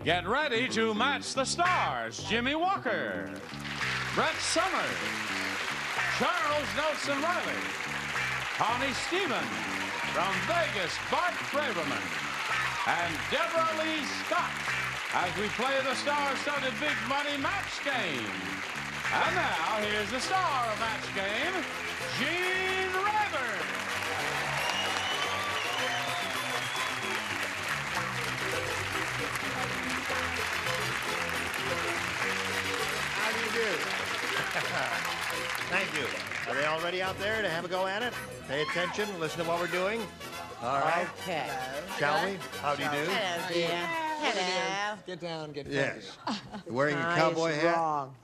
Get ready to match the stars. Jimmy Walker, Brett Summers, Charles Nelson Riley, Connie Stevens, from Vegas, Bart Braverman, and Deborah Lee Scott as we play the star-studded Big Money Match Game. And now, here's the star of Match Game, Gene Rayburn. How do you do? Thank you. Are they all ready out there to have a go at it? Pay attention, listen to what we're doing. All right. Okay. Shall we? How do you do? Hello, dear. Hello. Get down, get Yes. You're wearing a Tie cowboy is hat? wrong.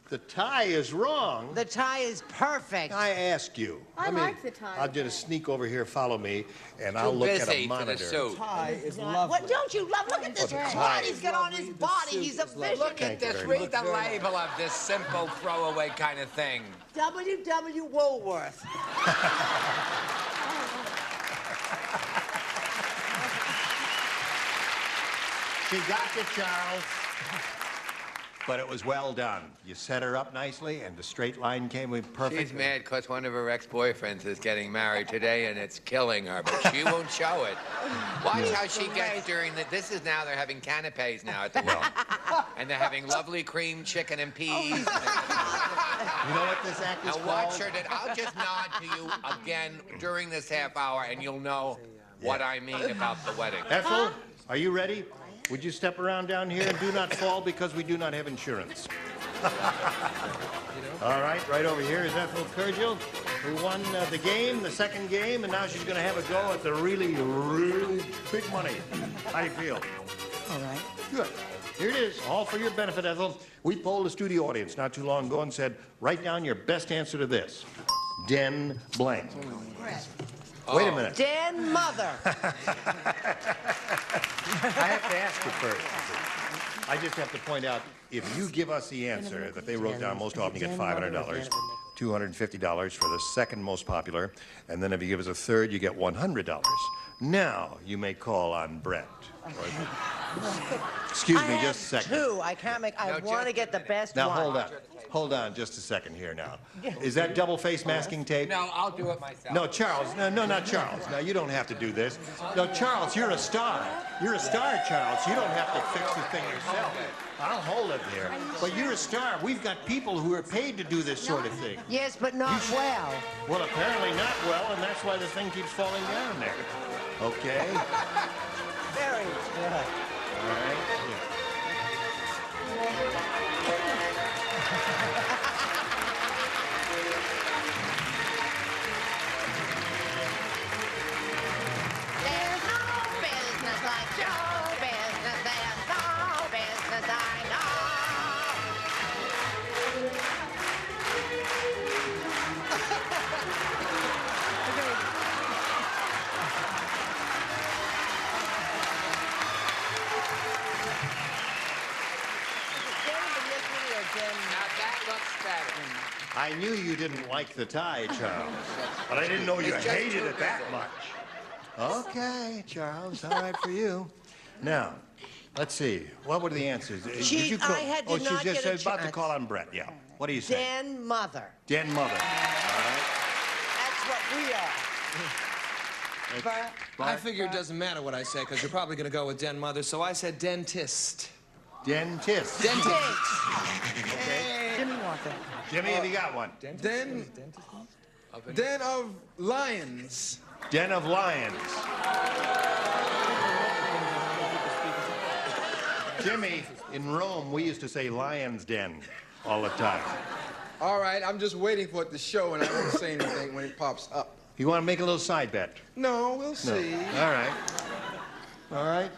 The tie is wrong. The tie is perfect. I ask you. I like the tie. I'll just sneak over here, follow me, and I'll look at a monitor. Tie is lovely. What don't you love? Look at this the tie crud is he's got on his body. He's a vision. Look Thank at you this. very Read the label of this simple throwaway kind of thing. W.W. Woolworth. She got you, Charles. But it was well done. You set her up nicely, and the straight line came in perfect. She's mad because one of her ex-boyfriends is getting married today, and it's killing her, but she won't show it. Watch how she gets during the... This is now, they're having canapes now at the well. And they're having lovely cream chicken and peas. You know what this act is Now called? watch her. I'll just nod to you again during this half hour, and you'll know what I mean about the wedding. Ethel, are you ready? Would you step around down here and do not fall because we do not have insurance? All right over here is Ethel Kurgel, who won the game, the second game, and now she's going to have a go at the really, really big money. How do you feel? All right. Good. Here it is, all for your benefit, Ethel. We polled the studio audience not too long ago and said, write down your best answer to this. Den blank. Wait a minute. Den Mother. I have to ask you first. I just have to point out, if you give us the answer that they wrote down, most often you get $500, $250 for the second most popular, and then if you give us a third, you get $100. Now you may call on Brett. Excuse me, just a second. Two. I can't make. I want to get the best Now one. hold on. Hold on just a second here now. Is that double face masking tape? No, I'll do it myself. No, Charles. No, not Charles. No, you don't have to do this. No, Charles, you're a star. You're a star, Charles. You don't have to fix the thing yourself. I'll hold it there. But you're a star. We've got people who are paid to do this sort of thing. Yes, but not well. Well, apparently not well, and that's why the thing keeps falling down there. Okay? Very good. All right. There's no business like show business. There's no business I know. Now that looks better. I knew you didn't like the tie, Charles, but I didn't know you hated it that much. Okay, Charles, all right for you. Now, let's see. What were the answers? She- I did not she's just get a about to chance. call on Brett, yeah. What do you say? Den Mother. Den Mother. All right. That's what we are. Bert? I figure it doesn't matter what I say, because you're probably going to go with Den Mother, so I said dentist. Dentist. Dentist. Jimmy Walker. Jimmy, have you got one? Den of Lions. Den of Lions. Jimmy, in Rome, we used to say Lion's Den all the time. All right, I'm just waiting for it to show, and I won't say anything when it pops up. You want to make a little side bet? No, we'll No. see. All right. All right.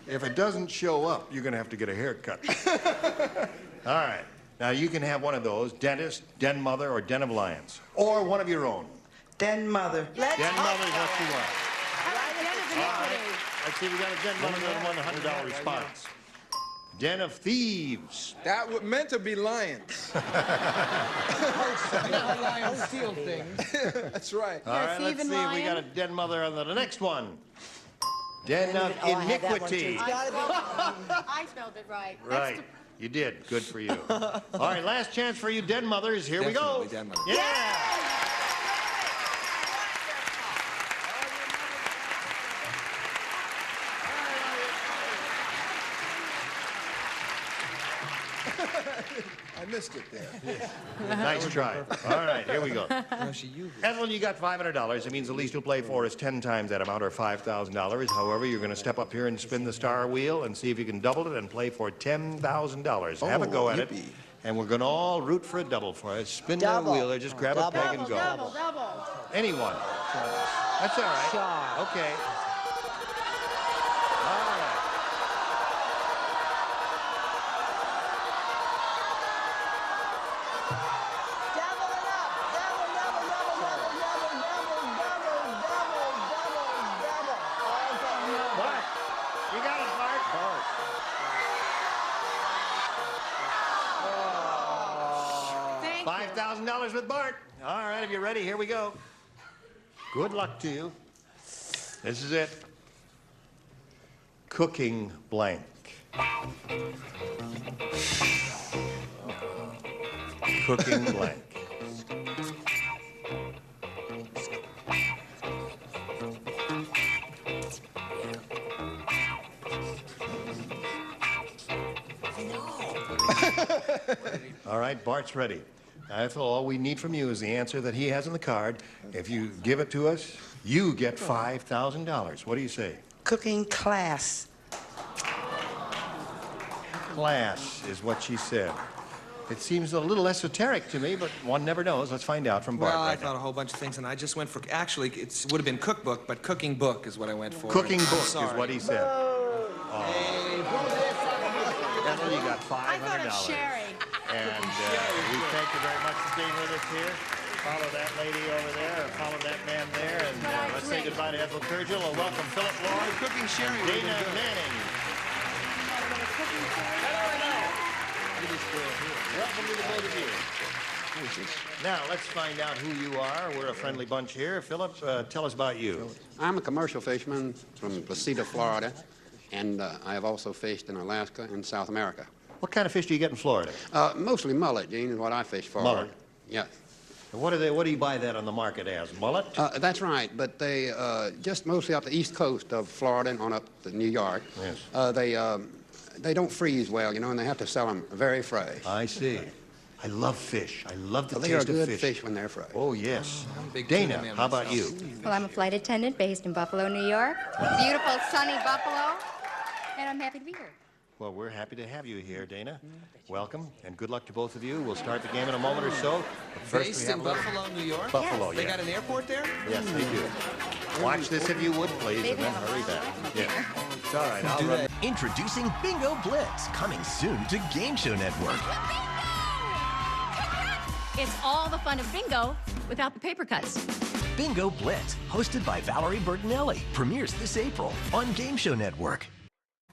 If it doesn't show up, you're going to have to get a haircut. All right. Now, you can have one of those, dentist, Den Mother, or Den of Lions. Or one of your own. Den Mother. Let's Den hope Mother is what so. you want. All right. Let's see, we got a Den Mother that won a $100 response. Den of Thieves. That was meant to be lions. Not lions steal things. That's right. All right, let's see if we lion? got a Den Mother on the next one. Den of Oh, I had that one too. Iniquity. It's gotta be. I I spelled it right. Right. You did. Good for you. All right, last chance for you den mothers. Here we go. Definitely den mothers. Yeah. I missed it there. Nice try. All right, here we go. No, she used it. Evelyn, you got $500. It means the least you'll play for is 10 times that amount, or $5,000. However, you're going to step up here and spin the star wheel and see if you can double it and play for $10,000. Have a go at it. yippee. And we're going to all root for a double for it. Spin Double. that wheel there. Just grab a peg and go. Double. Anyone. That's all right. Sure. Okay. All right. Double it up. Double, double, double, double, double, double, double, double, double, double. Bart, you got it, Bart. Thank you. $5,000 with Bart. All right, if you're ready, here we go. Good luck to you. This is it. Cooking blank. Cooking blank. All right, Bart's ready. That's all we need from you is the answer that he has on the card. If you give it to us, you get $5,000. What do you say? Cooking class. Class is what she said. It seems a little esoteric to me, but one never knows. Let's find out from Bart Well, I right thought a now. whole bunch of things, and I just went for, actually, it would have been cookbook, but cooking book is what I went for. Cooking I'm book is sorry. what he said. Evelyn, you got $500. I thought of Sherry. And we thank you very much for being with us here. Follow that lady over there, or follow that man there, and let's say goodbye to Ethel Turgil, and welcome Philip Lord, Cooking sherry would have Dana been good. Manning. Welcome to the both of you. Now, let's find out who you are. We're a friendly bunch here. Philip, tell us about you. I'm a commercial fisherman from Placida, Florida, and I have also fished in Alaska and South America. What kind of fish do you get in Florida? Mostly mullet, Gene, is what I fish for. Mullet? Yes. What do you buy that on the market as? Mullet? That's right, but they just mostly up the east coast of Florida and on up to New York. Yes. They don't freeze well, you know, and they have to sell them very fresh. I see. I love fish. I love the They are taste of good fish. fish when they're fresh. Oh, yes. I'm a big tuna Dana, man how about you? myself. Well, I'm a flight attendant based in Buffalo, New York. Beautiful, sunny Buffalo. And I'm happy to be here. Well, we're happy to have you here, Dana. Welcome, and good luck to both of you. We'll start the game in a moment or so. But first, Based we have in a little- Buffalo, New York? Buffalo, They yeah. got an airport there? Yes, they do. Watch this if you would, please, and then hurry back. Yeah. It's all right. I'll run. Introducing Bingo Blitz, coming soon to Game Show Network. It's all the fun of bingo without the paper cuts. Bingo Blitz, hosted by Valerie Bertinelli, premieres this April on Game Show Network.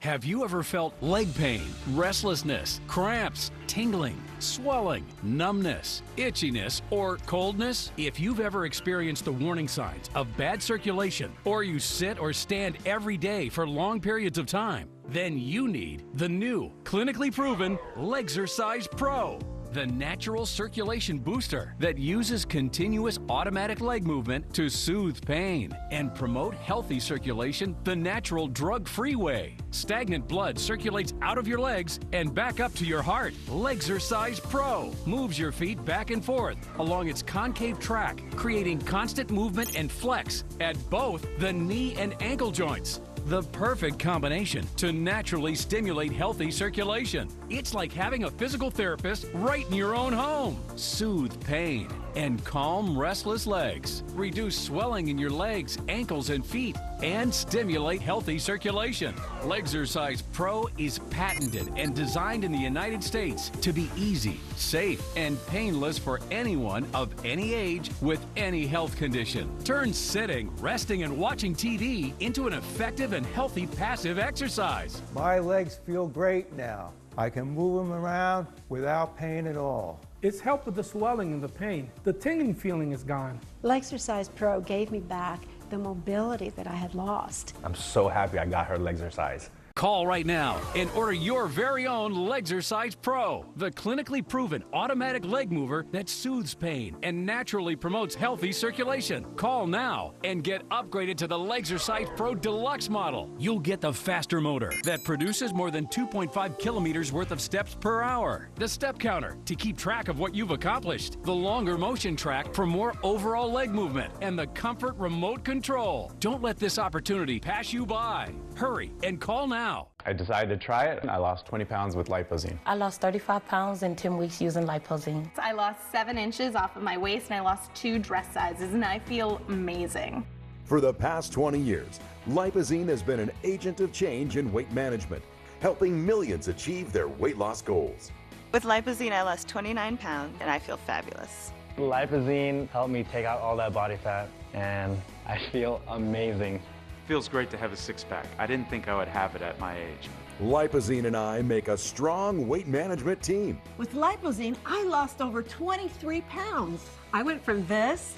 Have you ever felt leg pain, restlessness, cramps, tingling, swelling, numbness, itchiness, or coldness? If you've ever experienced the warning signs of bad circulation, or you sit or stand every day for long periods of time, then you need the new, clinically proven Legzercise Pro. The natural circulation booster that uses continuous automatic leg movement to soothe pain and promote healthy circulation the natural drug-free way. Stagnant blood circulates out of your legs and back up to your heart. Legzercise Pro moves your feet back and forth along its concave track, creating constant movement and flex at both the knee and ankle joints. The perfect combination to naturally stimulate healthy circulation. It's like having a physical therapist right in your own home. Soothe pain and calm restless legs. Reduce swelling in your legs, ankles, and feet, and stimulate healthy circulation. Legzercise Pro is patented and designed in the United States to be easy, safe, and painless for anyone of any age with any health condition. Turn sitting, resting, and watching TV into an effective and healthy passive exercise. My legs feel great now. I can move them around without pain at all. It's helped with the swelling and the pain. The tingling feeling is gone. Legzercise Pro gave me back the mobility that I had lost. I'm so happy I got her Legzercise. Call right now and order your very own Legzercise Pro, the clinically proven automatic leg mover that soothes pain and naturally promotes healthy circulation. Call now and get upgraded to the Legzercise Pro Deluxe model. You'll get the faster motor that produces more than 2.5 kilometers worth of steps per hour, the step counter to keep track of what you've accomplished, the longer motion track for more overall leg movement, and the comfort remote control. Don't let this opportunity pass you by. Hurry and call now. I decided to try it. I lost 20 pounds with Lipozene. I lost 35 pounds in 10 weeks using Lipozene. I lost 7 inches off of my waist and I lost 2 dress sizes and I feel amazing. For the past 20 years, Lipozene has been an agent of change in weight management, helping millions achieve their weight loss goals. With Lipozene, I lost 29 pounds and I feel fabulous. Lipozene helped me take out all that body fat, and I feel amazing. Feels great to have a six-pack. I didn't think I would have it at my age. Lipozene and I make a strong weight management team. With Lipozene, I lost over 23 pounds. I went from this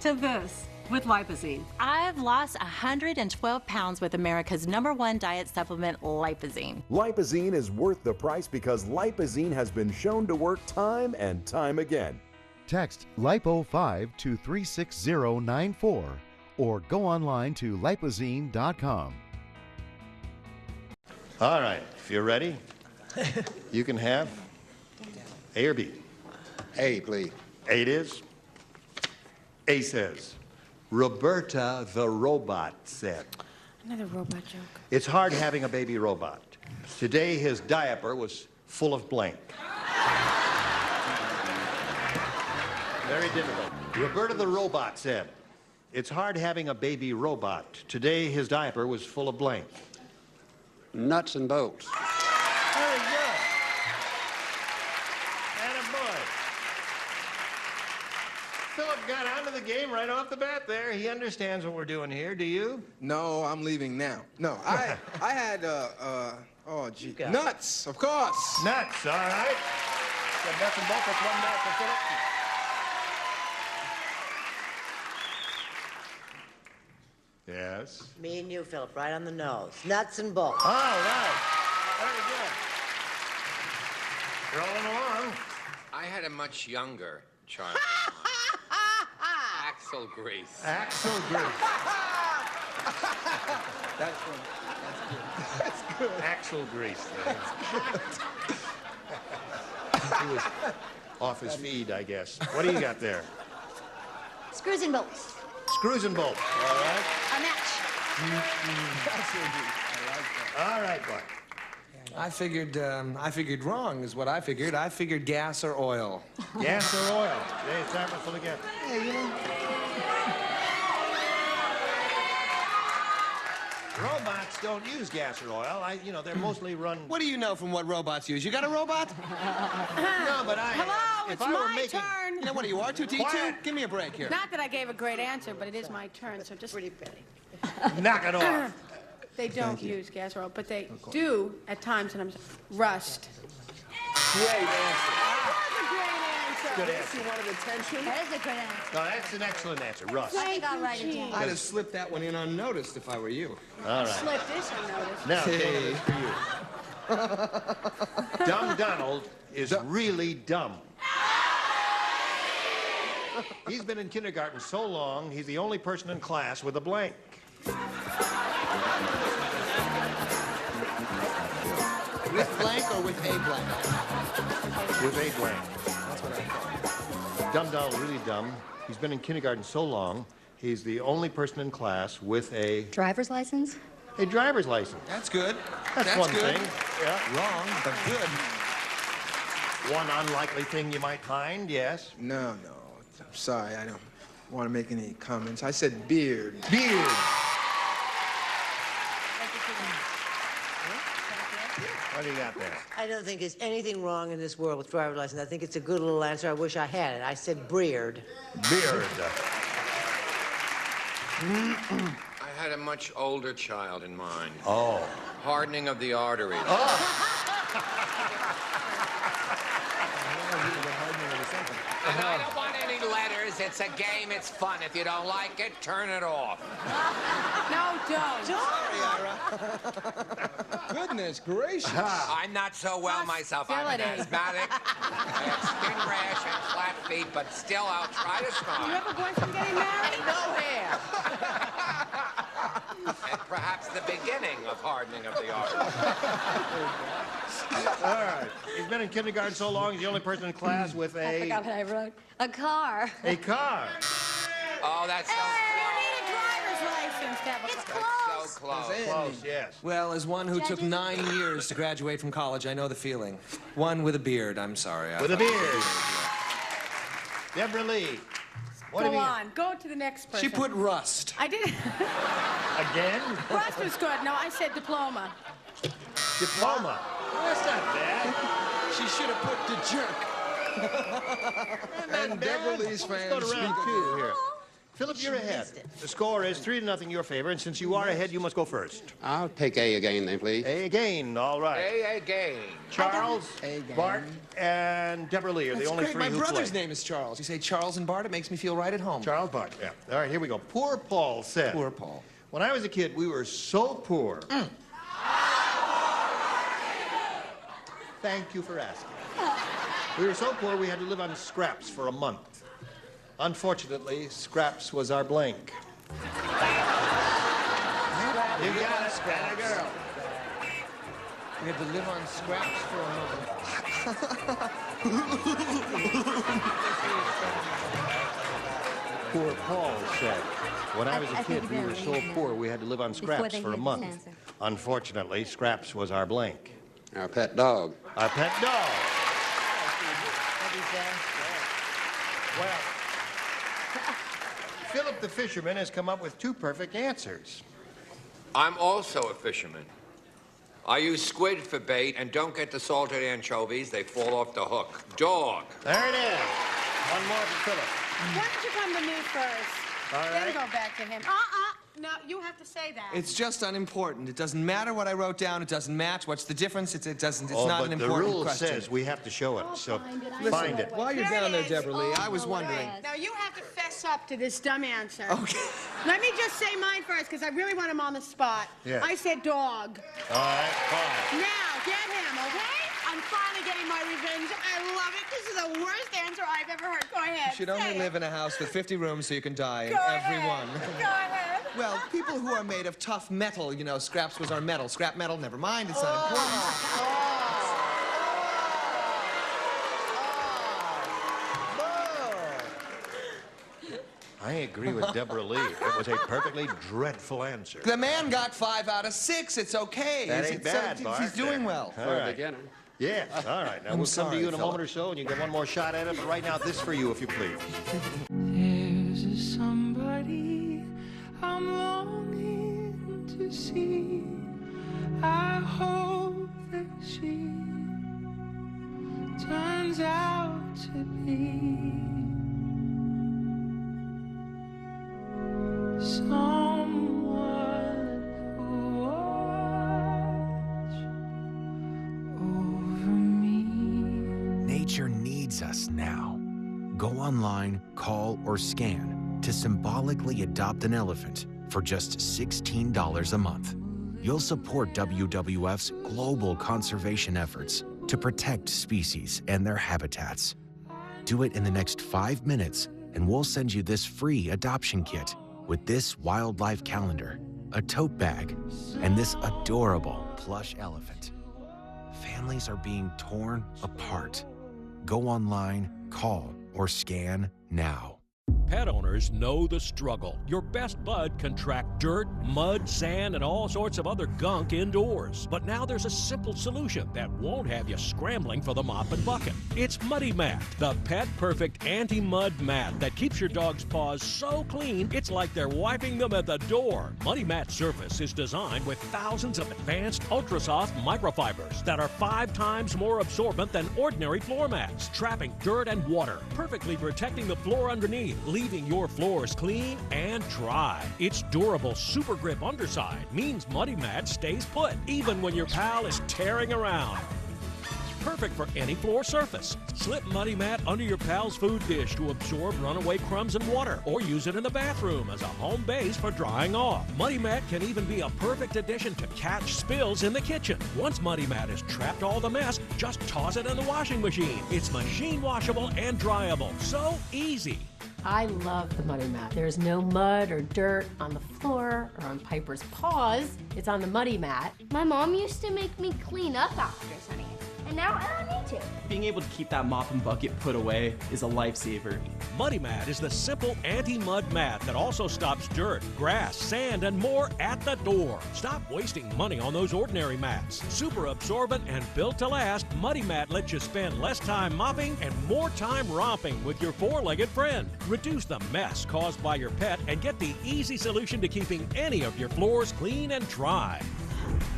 to this with Lipozene. I've lost 112 pounds with America's #1 diet supplement, Lipozene. Lipozene is worth the price because Lipozene has been shown to work time and time again. Text LIPO5 to 36094 or go online to lipozene.com. All right, if you're ready, you can have A or B. A, please. A it is. A says, Roberta the robot said. Another robot joke. It's hard having a baby robot. Today his diaper was full of blank. Very difficult. Roberta the robot said, it's hard having a baby robot. Today his diaper was full of blank. Nuts and bolts. Very good. Attaboy. Philip got onto the game right off the bat there. He understands what we're doing here. Do you? No, I'm leaving now. No, I had, oh, gee. Nuts, of course. Nuts, all right. So nuts and bolts, that's 1 back for Philip. Yes. Me and you, Philip, right on the nose. Nuts and bolts. All right. Very good. Rolling along. I had a much younger child. Axel Grease. Axel Grease. That's good. That's good. Axel Grease. He was off his feed, I guess. What do you got there? Screws and bolts. Screws and bolts. All right. A match. All right, Bart. I figured wrong is what I figured. I figured gas or oil. Gas or oil? Hey, it's time for again. Yeah, you know. Robots don't use gas or oil. They're mostly run. What do you know from what robots use? You got a robot? No, but Hello, it's my turn. You know what are you, R2-D2? Quiet. Give me a break here. Not that I gave a great answer, but it is my turn, so just... Pretty penny. Knock it off. They don't use gas or oil, but they do at times, and I'm rust. Great answer. Good answer. You wanted attention? That is a good answer. No, that's an excellent answer. Rust. I think I'll write it down. I'd have slipped that one in unnoticed if I were you. All right. Slip this unnoticed. Now, Hey. this for you. Dumb Donald is really dumb. He's been in kindergarten so long, he's the only person in class with a blank. With blank or with a blank? With a blank. That's what I thought. Dumb Donald, really dumb. He's been in kindergarten so long, he's the only person in class with a Driver's license? driver's license. That's good. That's one good. thing. Yeah. Wrong, but good. One unlikely thing you might find, yes. No. I'm sorry, I don't want to make any comments. I said beard. Beard. What do you got there? I don't think there's anything wrong in this world with driver's license. I think it's a good little answer. I wish I had it. I said beard. Beard. I had a much older child in mind. Oh. Hardening of the arteries. And I don't want any letters. It's a game. It's fun. If you don't like it, turn it off. No, don't. Sorry, Ira. Goodness gracious. I'm not so well myself. I'm an asthmatic. I have skin rash and flat feet, but still, I'll try to smile. You have a boyfriend getting married? No hair. And perhaps the beginning of hardening of the arm. All right. He's been in kindergarten so long, he's the only person in class with I forgot what I wrote. A car. a car. Oh, that's so Driver's license to have a It's car. close. so close. Close, yes. Well, as one who took 9 years to graduate from college, I know the feeling. One with a beard, I'm sorry. With a beard. Deborah Lee. What have Go you... on. Go to the next person. She put rust. I did. Again? Rust was good. No, I said diploma. Diploma. That's not bad. She should have put the jerk. And Deborah Lee's Let's fans go to round speak two here. Philip, you're ahead. The score is 3-0 in your favor, and since you are ahead, you must go first. I'll take A again, then, please. A again, all right. A again. Charles, Bart, and Deborah Lee are the That's only great. three My who brother's play. name is Charles. You say Charles and Bart, it makes me feel right at home. Charles Bart, yeah. All right, here we go. Poor Paul said. Poor Paul. When I was a kid, we were so poor. Thank you for asking. We were so poor we had to live on scraps for a month. Unfortunately, scraps was our blank. You got it, Atta girl. We had to live on scraps for a moment. Poor Paul said. When I was a I think kid, we they're were so reading poor we had to live on before scraps they for a hear this month. answer. Unfortunately, scraps was our blank. Our pet dog. Our pet dog. Well, Philip the fisherman has come up with 2 perfect answers. I'm also a fisherman. I use squid for bait and don't get the salted anchovies. They fall off the hook. Dog. There it is. One more for Philip. Why don't you come to me first? All Then right. go back to him. No, you have to say that. It's just unimportant. It doesn't matter what I wrote down. It doesn't match. What's the difference? It's not an but important the rule question. says we have to show it, so Listen, find it. While you're There down it there, is. Deborah Lee, I was wondering. Now you have to fess up to this dumb answer. Okay. Let me just say mine first, because I really want him on the spot. Yeah. I said dog. All right, fine. Now, get him, okay? I'm finally getting my revenge. I love it. This is the worst answer I've ever heard. Go ahead. You should only say live it. in a house with 50 rooms so you can die. Go Every ahead. one. Go ahead. Well, people who are made of tough metal, you know, scraps was our metal. Scrap metal, never mind, it's not important. I agree with Deborah Lee. It was a perfectly dreadful answer. The man got 5 out of 6. It's okay. That ain't bad, Bart. He's doing well. All right. Yes, all right. Now, I'm we'll come to sorry, you in a Philip. moment or so, and you get one more shot at it. But right now, this for you, if you please. There's somebody I'm longing to see. I hope that she turns out to be someone who watch over me. Nature needs us now. Go online, call, or scan to symbolically adopt an elephant for just $16 a month. You'll support WWF's global conservation efforts to protect species and their habitats. Do it in the next 5 minutes, and we'll send you this free adoption kit with this wildlife calendar, a tote bag, and this adorable plush elephant. Families are being torn apart. Go online, call, or scan now. Pet owners know the struggle. Your best bud can track dirt, mud, sand, and all sorts of other gunk indoors. But now there's a simple solution that won't have you scrambling for the mop and bucket. It's Muddy Mat, the pet-perfect anti-mud mat that keeps your dog's paws so clean, it's like they're wiping them at the door. Muddy Mat surface is designed with thousands of advanced ultra-soft microfibers that are 5 times more absorbent than ordinary floor mats, trapping dirt and water, perfectly protecting the floor underneath, leaving your floors clean and dry. Its durable super grip underside means Muddy Mat stays put, even when your pal is tearing around. perfect for any floor surface. Slip Muddy Mat under your pal's food dish to absorb runaway crumbs and water, or use it in the bathroom as a home base for drying off. Muddy Mat can even be a perfect addition to catch spills in the kitchen. Once Muddy Mat has trapped all the mess, just toss it in the washing machine. It's machine washable and dryable. So easy. I love the Muddy Mat. There's no mud or dirt on the floor or on Piper's paws. It's on the Muddy Mat. My mom used to make me clean up after Sunny, and now I don't need to. Being able to keep that mop and bucket put away is a lifesaver. Muddy Mat is the simple anti-mud mat that also stops dirt, grass, sand, and more at the door. Stop wasting money on those ordinary mats. Super absorbent and built to last, Muddy Mat lets you spend less time mopping and more time romping with your four-legged friend. Reduce the mess caused by your pet and get the easy solution to keeping any of your floors clean and dry.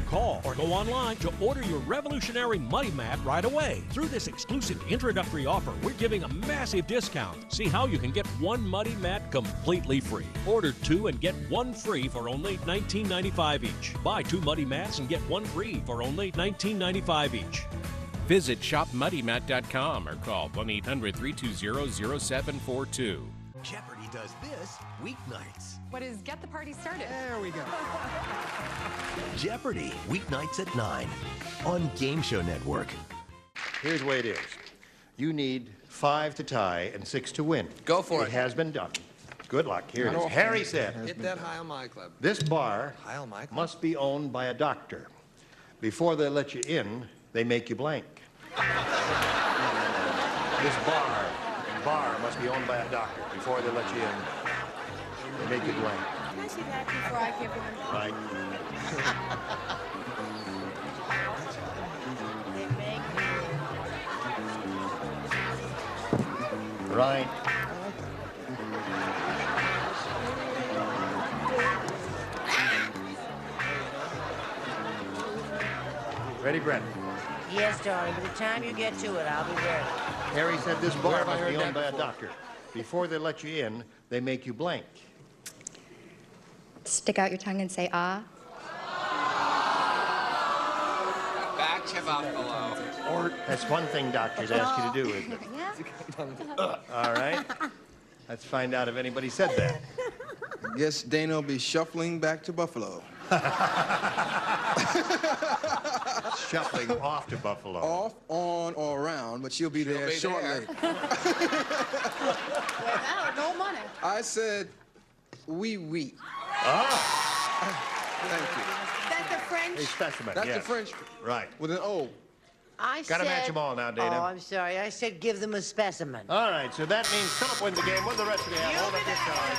Call or go online to order your revolutionary Muddy Mat right away. Through this exclusive introductory offer, we're giving a massive discount. See how you can get one Muddy Mat completely free. Order 2 and get 1 free for only $19.95 each. Buy 2 Muddy Mats and get 1 free for only $19.95 each. Visit shopmuddymat.com or call 1-800-320-0742. Jeopardy does this weeknights. What is Get the Party Started? There we go. Jeopardy, weeknights at 9 on Game Show Network. Here's the way it is. You need 5 to tie and 6 to win. Go for it. It has been done. Good luck. Here it is. Harry said, Hit that Heil My Club. this bar Heil My Club. must be owned by a doctor. Before they let you in, they make you blank. This bar must be owned by a doctor. Before they let you in, they make you blank. Can I see that before I give one? Right. Right. Ready, Brett? Yes, darling. By the time you get to it, I'll be ready. Harry said this Where bar have I must be heard owned that by a before? doctor. Before they let you in, they make you blank. Stick out your tongue and say ah. Back to Buffalo. Or that's one thing doctors ask you to do, isn't it? All right. Let's find out if anybody said that. Guess Dana will be shuffling back to Buffalo. Shuffling off to Buffalo. Off, on, or around, but she'll be there shortly. No money. I said, oui. Thank you. That's the French. A specimen, That's yes. the French Right. with an O. I Gotta said... match them all now, Dana. Oh, I'm sorry. I said give them a specimen. All right, so that means Philip wins the game. What do the rest of you have? Hold up your card.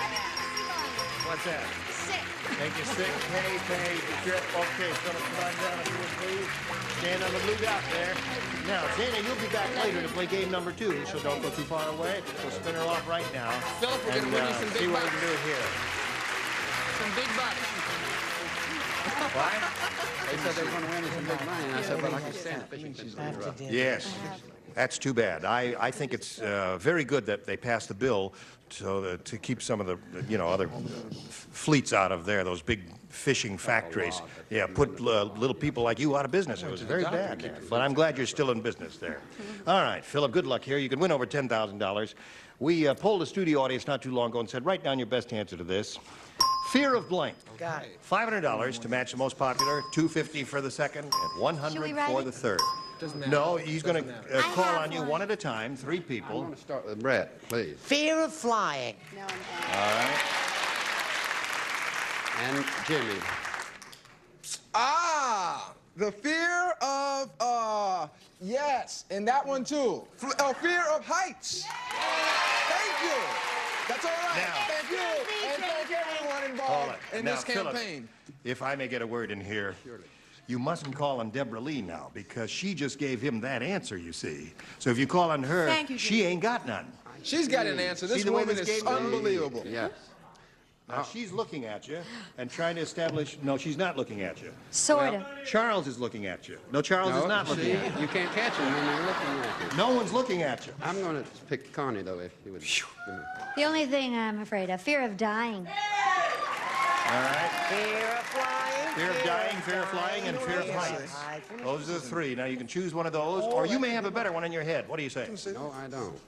What's that? Sick. Take your sick, pay, trip. Okay, Philip, come on down if you would please. Stand on the blue dot there. Now, Dana, you'll be back later to play game number 2, so don't go too far away. We'll spin her off right now. Philip, we're gonna win you some big see what we bucks. can do here. Some big bucks. What? They said they were going to win some big money, and I said, well, I can stand the fishing pins. Yes, that's too bad. I think it's very good that they passed the bill to keep some of the other fleets out of there, those big fishing factories. Yeah, put little people like you out of business. It was very bad. But I'm glad you're still in business there. All right, Philip, good luck here. You can win over $10,000. We polled the studio audience not too long ago and said, write down your best answer to this. Fear of blank. Got it. $500 to match the most popular, $250 for the second, and $100 for the third. Doesn't matter. No, he's going to Doesn't call on you one at a time, 3 people. I want to start with Brett, please. Fear of flying. No, All right. And Jimmy. Ah, the fear of, yes, and that one too. Fear of heights. Thank you. That's all right. Now- Thank you. And thank everyone involved in Now, this Philip, campaign. if I may get a word in here, you mustn't call on Deborah Lee now, because she just gave him that answer, you see. So if you call on her, Thank you, she ain't got none. She's got an answer. See This the way woman this is game unbelievable. Yes. Now, she's looking at you and trying to establish... No, she's not looking at you. Sort of. Charles is looking at you. No, Charles is not looking see, at you. you can't catch him when you're looking at you. No one's looking at you. I'm going to pick Connie, though, if you would. The only thing I'm afraid of, fear of dying. All right. Fear of flying. Fear of dying, fear of flying, and fear of heights. Those are the three. Now, you can choose one of those, or you may have a better one in your head. What do you say? No, I don't.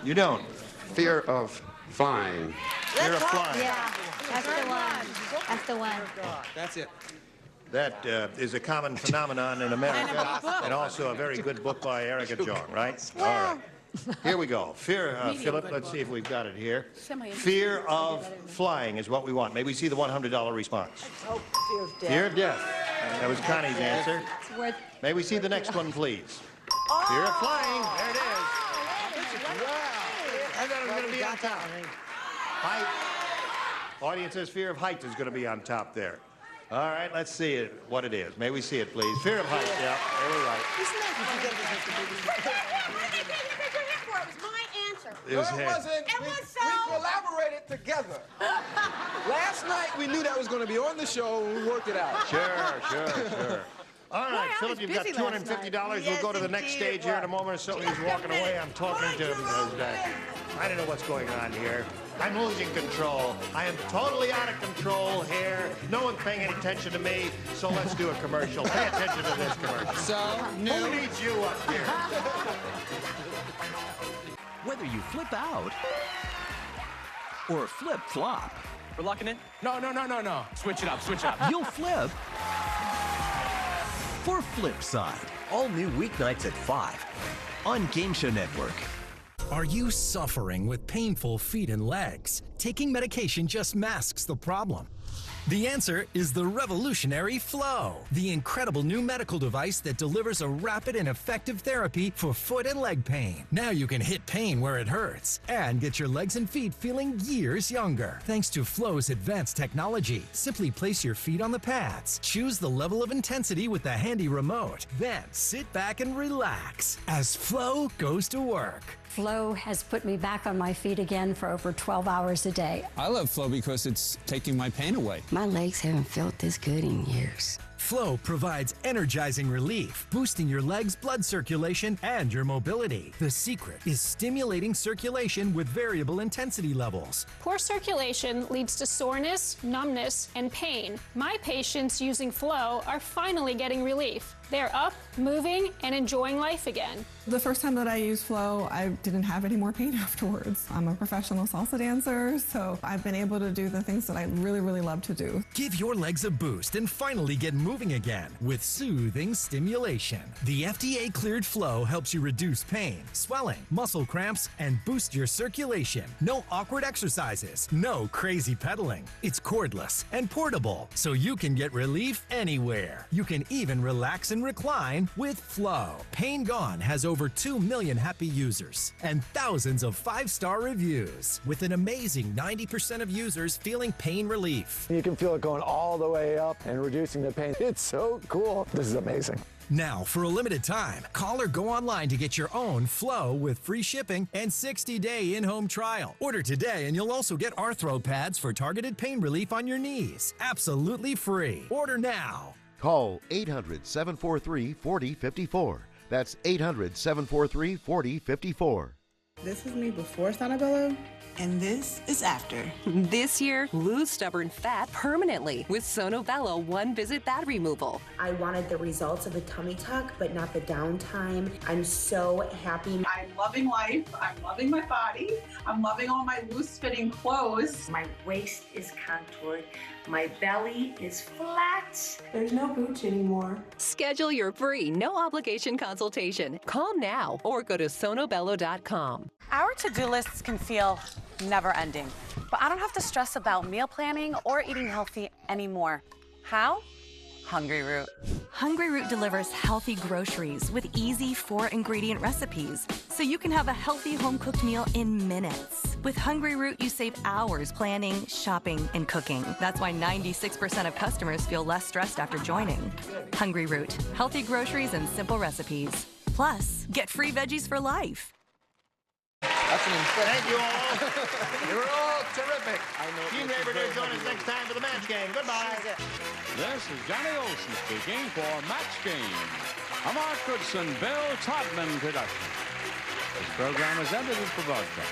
You don't? Fear of flying. Fear of flying. Yeah, that's the one. That's the one. That's it. That is a common phenomenon in America, and also a very good book by Erica Jong, right? All right. Here we go. Fear, Philip, let's see if we've got it here. Fear of flying is what we want. May we see the $100 response? Oh, fear of death. Fear of death. That was Connie's answer. It's worth. May we see the next one, please? Fear of flying. There it is. I thought it was going to be on top. Height. Audience says fear of height is going to be on top there. All right, let's see it, what it is. May we see it, please? Fear of height, yeah, they were right. It was No, it head. wasn't. We collaborated together. Last night, we knew that was going to be on the show, and we worked it out. Sure. All right, Philip, you've got $250. We'll go to the next stage here in a moment or so. He's walking away. I'm talking to him. I don't know what's going on here. I'm losing control. I am totally out of control here. No one's paying any attention to me, so let's do a commercial. Pay attention to this commercial. Who needs you up here? Whether you flip out or flip-flop. We're locking in? No. Switch it up. You'll flip for Flipside. All new weeknights at 5 on Game Show Network. Are you suffering with painful feet and legs? Taking medication just masks the problem. The answer is the revolutionary Flow, the incredible new medical device that delivers a rapid and effective therapy for foot and leg pain. Now you can hit pain where it hurts and get your legs and feet feeling years younger. Thanks to Flow's advanced technology, simply place your feet on the pads, choose the level of intensity with the handy remote, then sit back and relax as Flow goes to work. Flow has put me back on my feet again for over 12 hours a day. I love Flow because it's taking my pain away. My legs haven't felt this good in years. Flow provides energizing relief, boosting your legs' blood circulation and your mobility. The secret is stimulating circulation with variable intensity levels. Poor circulation leads to soreness, numbness, and pain. My patients using Flow are finally getting relief. They're up, moving, and enjoying life again. The first time that I used Flow, I didn't have any more pain afterwards. I'm a professional salsa dancer, so I've been able to do the things that I really, really love to do. Give your legs a boost and finally get moving again with soothing stimulation. The FDA-cleared Flow helps you reduce pain, swelling, muscle cramps, and boost your circulation. No awkward exercises, no crazy pedaling. It's cordless and portable, so you can get relief anywhere. You can even relax and recline with Flow. Pain Gone has over 2 million happy users and thousands of 5-star reviews, with an amazing 90% of users feeling pain relief. You can feel it going all the way up and reducing the pain. It's so cool. This is amazing. Now, for a limited time, call or go online to get your own Flow with free shipping and 60-day in-home trial. Order today and you'll also get Arthro pads for targeted pain relief on your knees. Absolutely free. Order now. Call 800-743-4054. That's 800-743-4054. This is me before Sonobello, and this is after. This year, lose stubborn fat permanently with Sonobello one-visit fat removal. I wanted the results of the tummy tuck, but not the downtime. I'm so happy. I'm loving life. I'm loving my body. I'm loving all my loose-fitting clothes. My waist is contoured. My belly is flat. There's no booch anymore. Schedule your free, no-obligation consultation. Call now or go to sonobello.com. Our to-do lists can feel never-ending, but I don't have to stress about meal planning or eating healthy anymore. How? Hungry Root. Hungry Root delivers healthy groceries with easy 4-ingredient recipes, so you can have a healthy home-cooked meal in minutes. With Hungry Root, you save hours planning, shopping, and cooking. That's why 96% of customers feel less stressed after joining. Hungry Root, healthy groceries and simple recipes. Plus, get free veggies for life. Thank you all. You were all terrific. Team Neighbor join us next time for the match game. Goodbye. This is Johnny Olson speaking for Match Game, a Mark Goodson, Bill Todman production. This program is edited for broadcast.